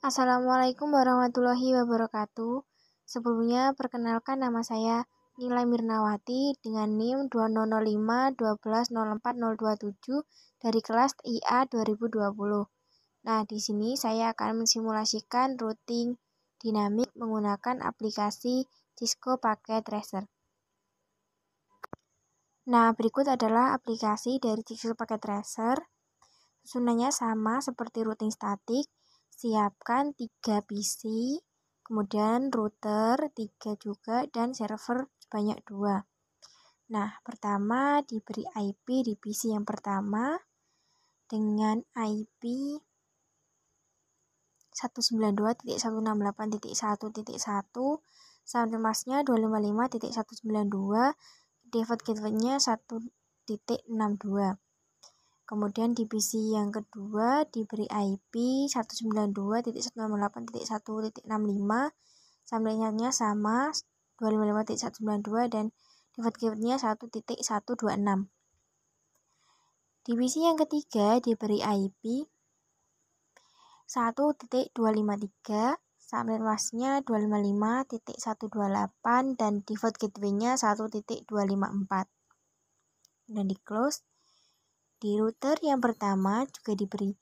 Assalamualaikum warahmatullahi wabarakatuh. Sebelumnya, perkenalkan nama saya Nila Mirnawati dengan NIM 2005 dari kelas IA 2020. Nah, di sini saya akan mensimulasikan routing dinamik menggunakan aplikasi Cisco Packet Tracer. Nah, berikut adalah aplikasi dari Cisco Packet Tracer. Susunannya sama seperti routing statik. Siapkan 3 PC, kemudian router 3 juga, dan server sebanyak 2. Nah, pertama diberi IP di PC yang pertama dengan IP 192.168.1.1, sampai masnya 255.192, default gateway-nya 1.62. Kemudian di PC yang kedua diberi IP 192.168.1.65, samplingannya sama 255.192 dan default gateway-nya 1.126. Di PC yang ketiga diberi IP 1.253, sampai masnya 255.128 dan default gateway-nya 1.254. Dan di close. Di router yang pertama juga diberi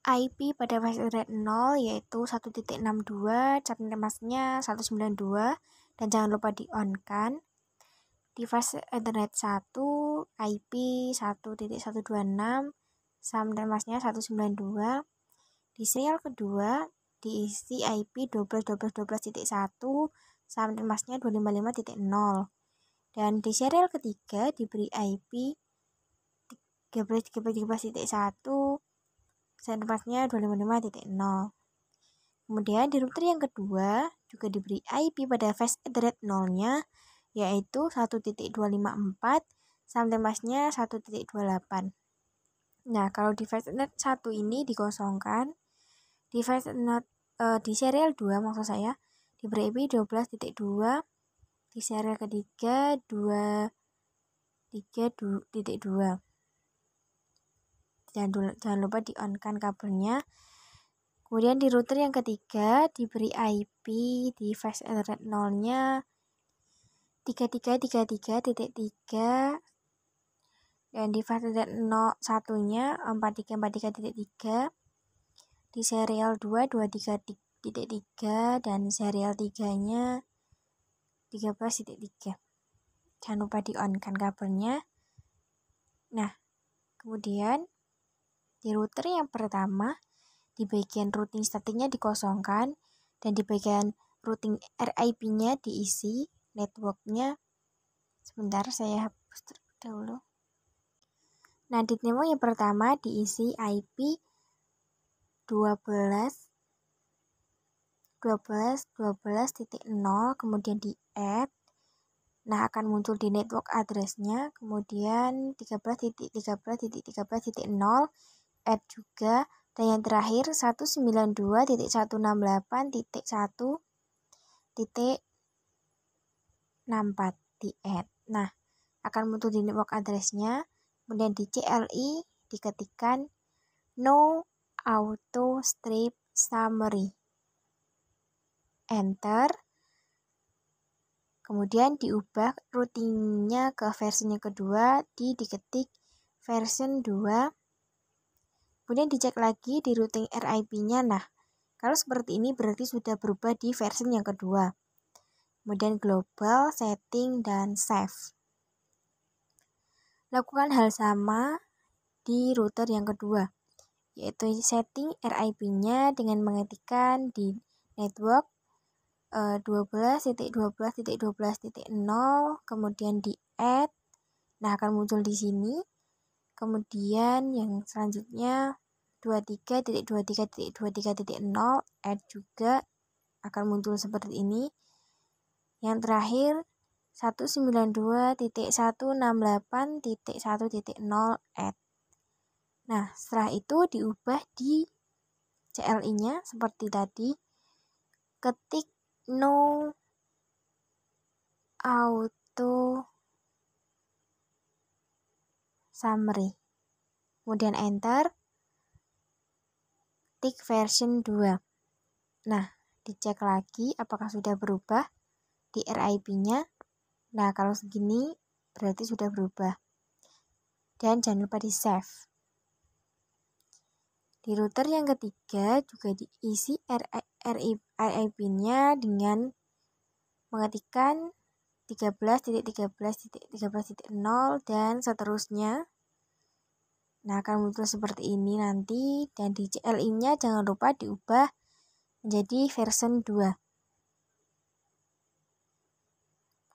IP pada fast rate 0 yaitu 1.62, catnya masnya 192 dan jangan lupa di on kan. Di fast internet 1 IP 1.126, sampai masnya 192. Di serial kedua diisi IP 12.12.12.1, sampai masnya 255.0. Dan di serial ketiga diberi IP 13.13.13.1, sendepasnya 255.0. Kemudian di router yang kedua juga diberi IP pada fast internet 0-nya yaitu 1.254, sampai masnya 1.28. Nah, kalau di fast internet 1 ini dikosongkan, di fast internet di serial 2 maksud saya diberi IP 12.2, di serial ketiga 23.2. Jangan lupa di on kan kabelnya. Kemudian di router yang ketiga diberi IP di fast internet 0-nya 3333.3 dan di fast internet 1-nya 4343.3, di serial 2 23.3 dan serial 3-nya 13.3. Jangan lupa di on kan kabelnya. Nah, kemudian di router yang pertama, di bagian routing statiknya dikosongkan dan di bagian routing RIP-nya diisi networknya. Sebentar, saya hapus dahulu. Nah, di demo yang pertama diisi IP 12.12.12.0, kemudian di add. Nah, akan muncul di network address-nya, kemudian 13.13.13.0, add juga, dan yang terakhir 192.168.1.64 di add. Nah, akan muncul di network address-nya, kemudian di CLI diketikkan no auto strip summary, enter. Kemudian diubah routingnya ke versi yang kedua, diketik version 2. Kemudian dicek lagi di routing RIP-nya. Nah, kalau seperti ini berarti sudah berubah di versi yang kedua. Kemudian global, setting, dan save. Lakukan hal sama di router yang kedua, yaitu setting RIP-nya dengan mengetikkan di network 12.12.12.0, kemudian di add. Nah, akan muncul di sini. Kemudian yang selanjutnya 23.23.23.0 add juga akan muncul seperti ini. Yang terakhir 192.168.1.0 add. Nah, setelah itu diubah di CLI-nya seperti tadi. Ketik no auto summary. Kemudian enter. Ketik version 2. Nah, dicek lagi apakah sudah berubah di RIP-nya. Nah, kalau segini berarti sudah berubah. Dan jangan lupa di-save. Di router yang ketiga juga diisi RIP-nya dengan mengetikkan 13.13.13.0 dan seterusnya. Nah, akan muncul seperti ini nanti, dan di CLI-nya jangan lupa diubah menjadi version 2.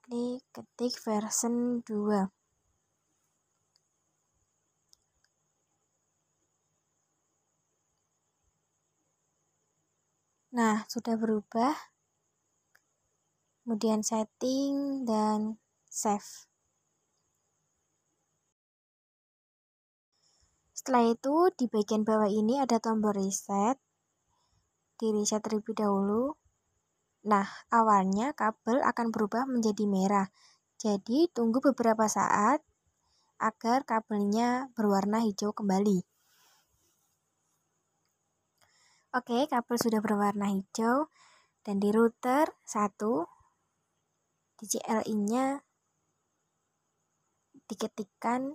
Klik ketik version 2. Nah, sudah berubah. Kemudian setting dan save. Setelah itu, di bagian bawah ini ada tombol reset. Di reset terlebih dahulu. Nah, awalnya kabel akan berubah menjadi merah. Jadi, tunggu beberapa saat agar kabelnya berwarna hijau kembali. Oke, kabel sudah berwarna hijau. Dan di router 1, di CLI-nya diketikkan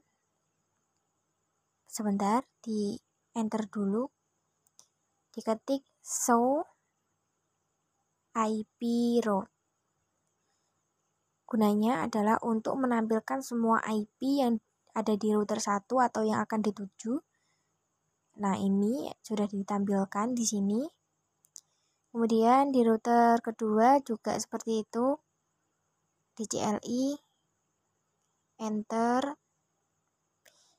sebentar, di enter dulu. Diketik show IP route. Gunanya adalah untuk menampilkan semua IP yang ada di router 1 atau yang akan dituju. Nah, ini sudah ditampilkan di sini. Kemudian di router kedua juga seperti itu. Di CLI, enter,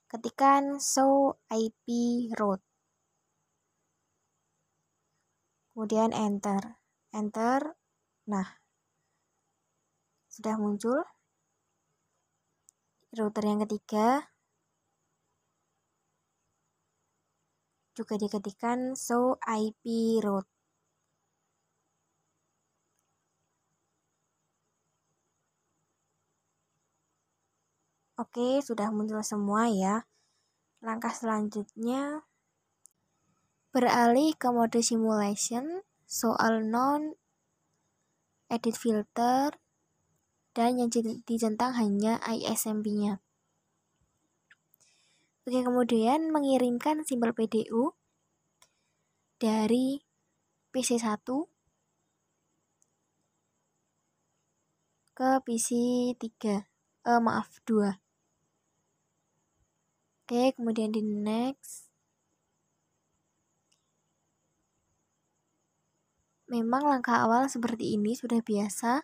ketikkan show IP route. Kemudian enter. Nah, sudah muncul. Router yang ketiga juga diketikkan show IP route. Oke, sudah muncul semua ya. Langkah selanjutnya beralih ke mode simulation, soal non, edit filter, dan yang dicentang hanya ISMP-nya. Oke, kemudian mengirimkan simbol PDU dari PC1 ke PC3. 2. Oke, kemudian di next. Memang langkah awal seperti ini sudah biasa,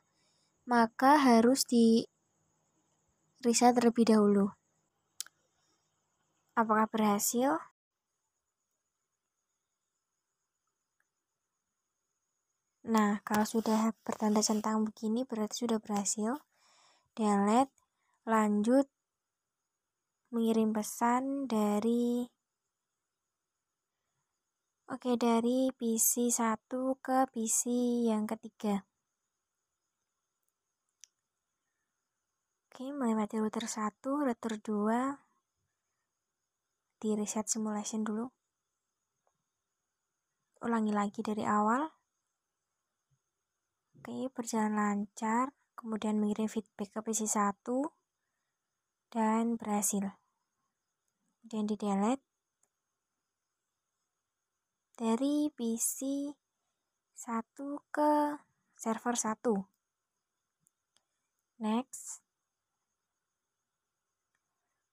maka harus di reset terlebih dahulu. Apakah berhasil? Nah, kalau sudah bertanda centang begini berarti sudah berhasil. Delete, lanjut mengirim pesan dari PC1 ke PC yang ketiga. Oke, melewati router 1, router 2, di reset simulation dulu. Ulangi lagi dari awal. Oke, berjalan lancar. Kemudian mengirim feedback ke PC1 dan berhasil. Kemudian di delete dari PC1 ke server 1. Next.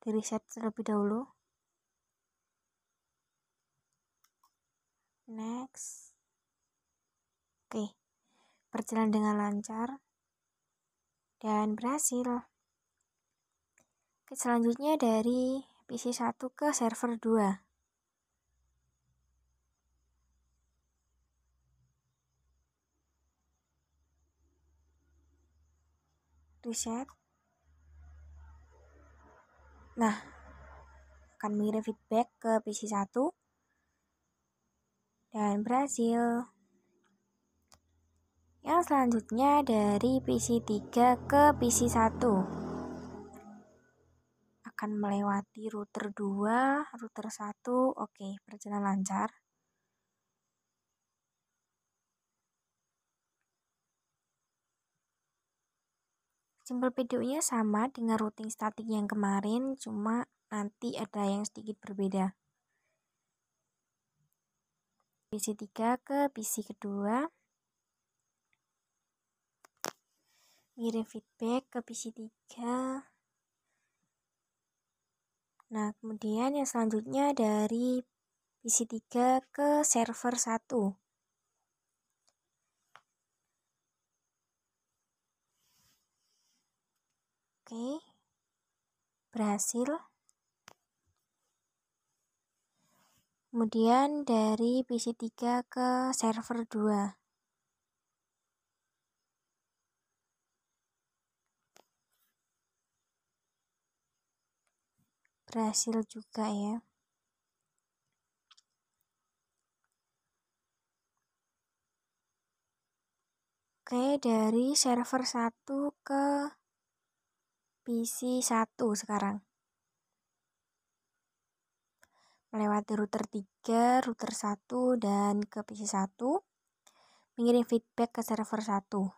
Di reset terlebih dahulu. Next. Oke, berjalan dengan lancar dan berhasil. Oke, selanjutnya dari PC1 ke server 2. Reset. Nah, akan mengirim feedback ke PC1 dan berhasil. Yang selanjutnya dari PC3 ke PC1. Akan melewati router 2, router 1. Oke, berjalan lancar. Simbol PDU-nya sama dengan routing statik yang kemarin, cuma nanti ada yang sedikit berbeda. PC 3 ke PC kedua, ngirim feedback ke PC 3. Nah, kemudian yang selanjutnya dari PC 3 ke server 1. Oke, berhasil. Kemudian dari PC 3 ke server 2. Berhasil juga ya. Oke, dari server 1 ke PC 1 sekarang. Melewati router 3, router 1, dan ke PC 1. Mengirim feedback ke server 1.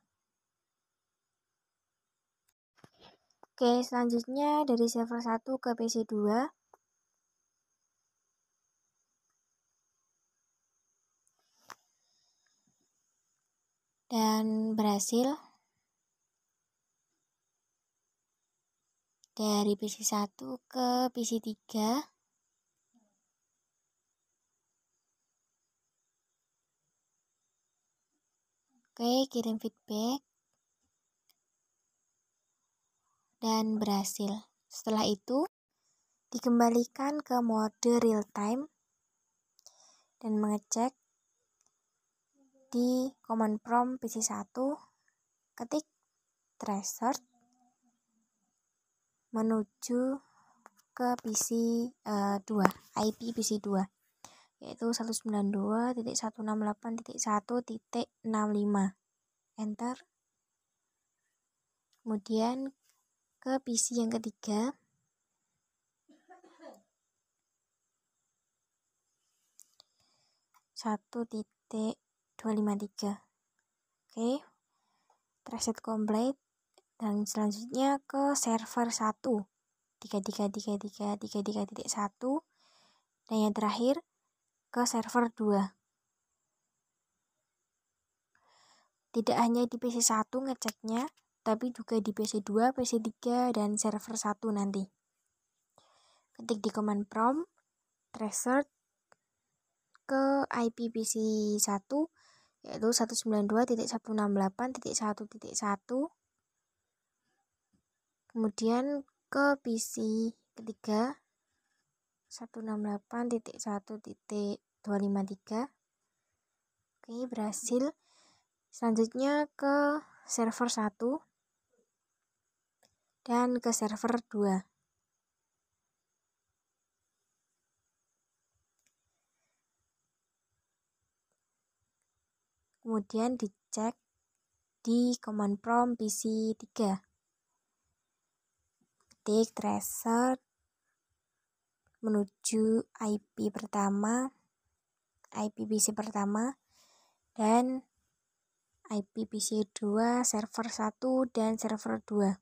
Oke, selanjutnya dari server 1 ke PC 2. Dan berhasil. Dari PC 1 ke PC 3. Oke, kirim feedback. Dan berhasil. Setelah itu, dikembalikan ke mode real time dan mengecek di command prompt PC 1, ketik tracer menuju ke PC 2, IP PC 2, yaitu 192.168.1.65. Enter. Kemudian ke PC yang ketiga. .253. Oke, traset complete. Dan selanjutnya ke server 1 3333.1. Dan yang terakhir ke server 2. Tidak hanya di PC 1 ngeceknya, tapi juga di PC 2, PC 3, dan server 1 nanti. Ketik di command prompt tracer ke IP PC 1, yaitu 192.168.1.1. Kemudian ke PC ketiga 168.1.253. Oke, berhasil. Selanjutnya ke server 1 dan ke server 2. Kemudian dicek di command prompt PC 3. Ketik tracer menuju IP pertama, IP PC pertama, dan IP PC 2, server 1, dan server 2.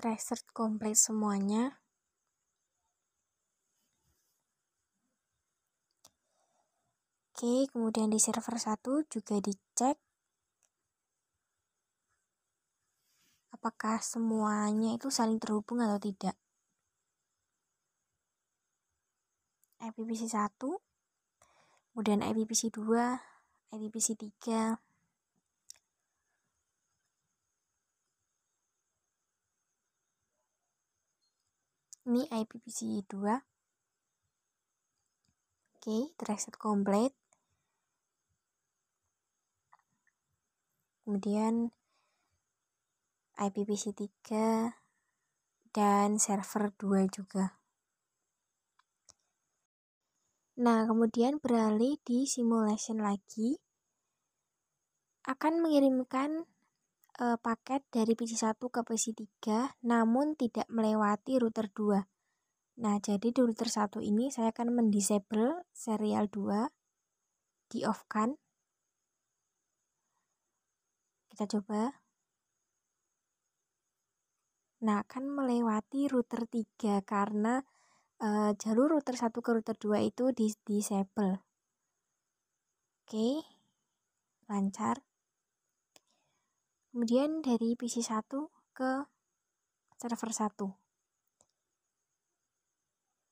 Tracer komplit semuanya. Oke, kemudian di server 1 juga dicek apakah semuanya itu saling terhubung atau tidak. IPPC 1, kemudian IPPC 2, IPPC 3. Ini IPPC 2. Oke, traset complete. Kemudian IPPC 3 dan server 2 juga. Nah, kemudian beralih di simulation lagi. Akan mengirimkan paket dari PC 1 ke PC 3, namun tidak melewati router 2. Nah, jadi di router 1 ini saya akan mendisable serial 2 di off kan. Kita coba. Nah, akan melewati router 3 karena jalur router 1 ke router 2 itu di disable. Oke, lancar. Kemudian dari PC 1 ke server 1.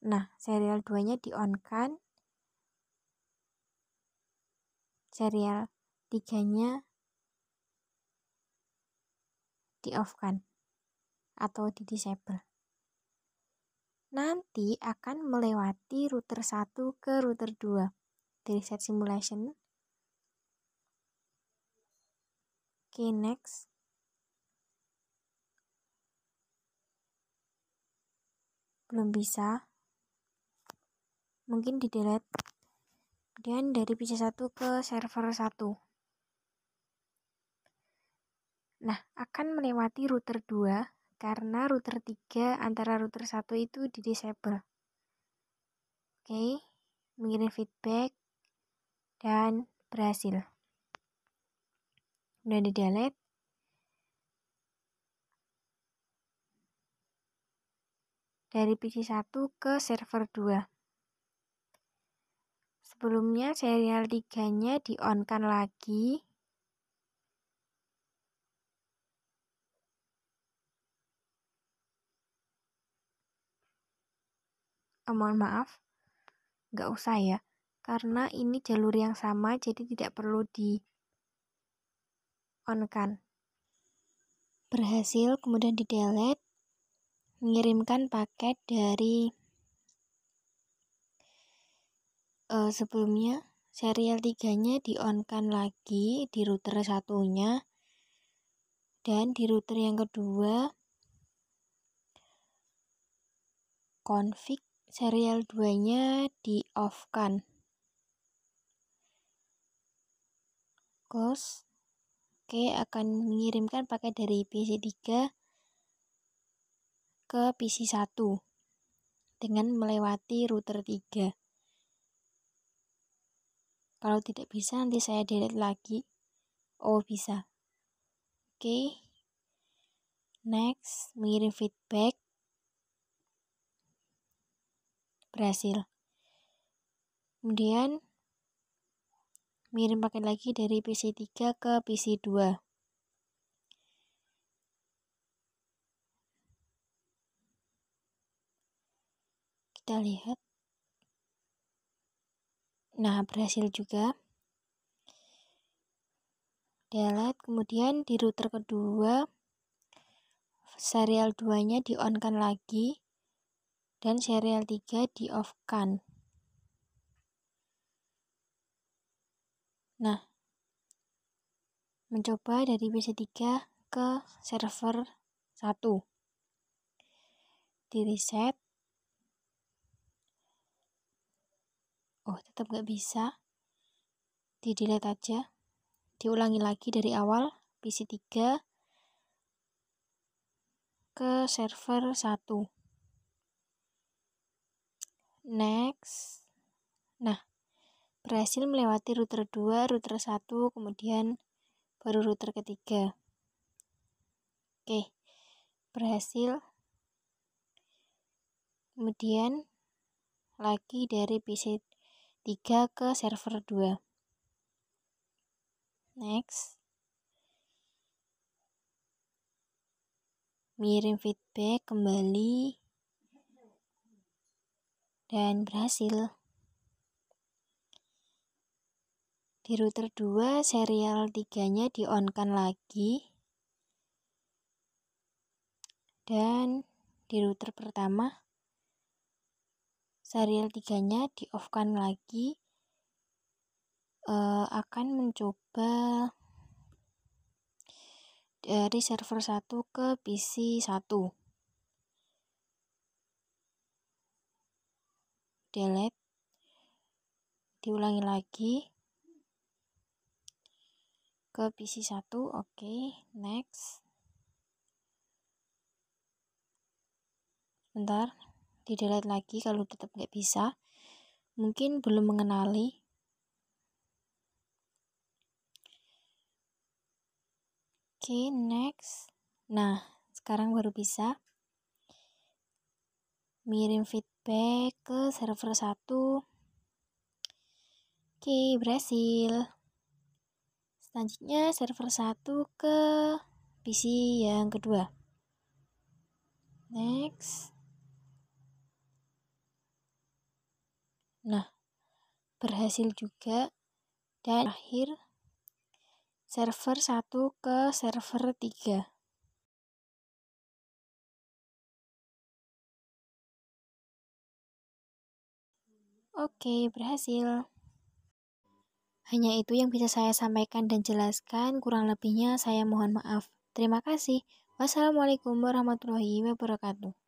Nah, serial 2-nya di on kan. Serial 3-nya di off kan atau di disable. Nanti akan melewati router 1 ke router 2. Dari set simulation. Oke, next. Belum bisa. Mungkin di delete. Kemudian dari PC 1 ke server 1. Nah, akan melewati router 2 karena router 3 antara router 1 itu di disable. Oke, mengirim feedback dan berhasil. Udah di delete. Dari PC 1 ke server 2. Sebelumnya serial 3-nya di on kan lagi. Mohon maaf, nggak usah ya, karena ini jalur yang sama jadi tidak perlu di on kan. Berhasil, kemudian di delete. Mengirimkan paket dari sebelumnya serial 3-nya di on kan lagi di router 1-nya, dan di router yang kedua config serial 2-nya di off kan. Close. Oke, akan mengirimkan paket dari PC 3 ke PC 1 dengan melewati router 3. Kalau tidak bisa nanti saya delete lagi. Oh, bisa. Oke. Next, mengirim feedback. Berhasil. Kemudian mengirim paket lagi dari PC 3 ke PC 2. Kita lihat. Nah, berhasil juga. Delete. Kemudian di router kedua serial 2-nya di on kan lagi dan serial 3 di off kan. Nah, mencoba dari PC 3 ke server 1. Di reset. Oh, tetap nggak bisa. Di delete aja. Diulangi lagi dari awal. PC 3 ke server 1. Next. Nah, berhasil melewati router 2, router 1, kemudian baru router ketiga. Oke, berhasil. Kemudian lagi dari PC 3 ke server 2. Next. Mengirim feedback kembali. Dan berhasil. Di router 2 serial 3-nya di on kan lagi. Dan di router pertama serial 3-nya di off kan lagi. Akan mencoba dari server 1 ke PC 1. Delete. Diulangi lagi ke PC 1. Oke, next. Bentar, di delete lagi kalau tetap nggak bisa. Mungkin belum mengenali. Oke, next. Nah, sekarang baru bisa ngirim feedback ke server 1. Oke, berhasil. Selanjutnya server 1 ke PC yang kedua. Next. Nah, berhasil juga. Dan akhir server 1 ke server 3. Oke, berhasil. Hanya itu yang bisa saya sampaikan dan jelaskan, kurang lebihnya saya mohon maaf. Terima kasih. Wassalamualaikum warahmatullahi wabarakatuh.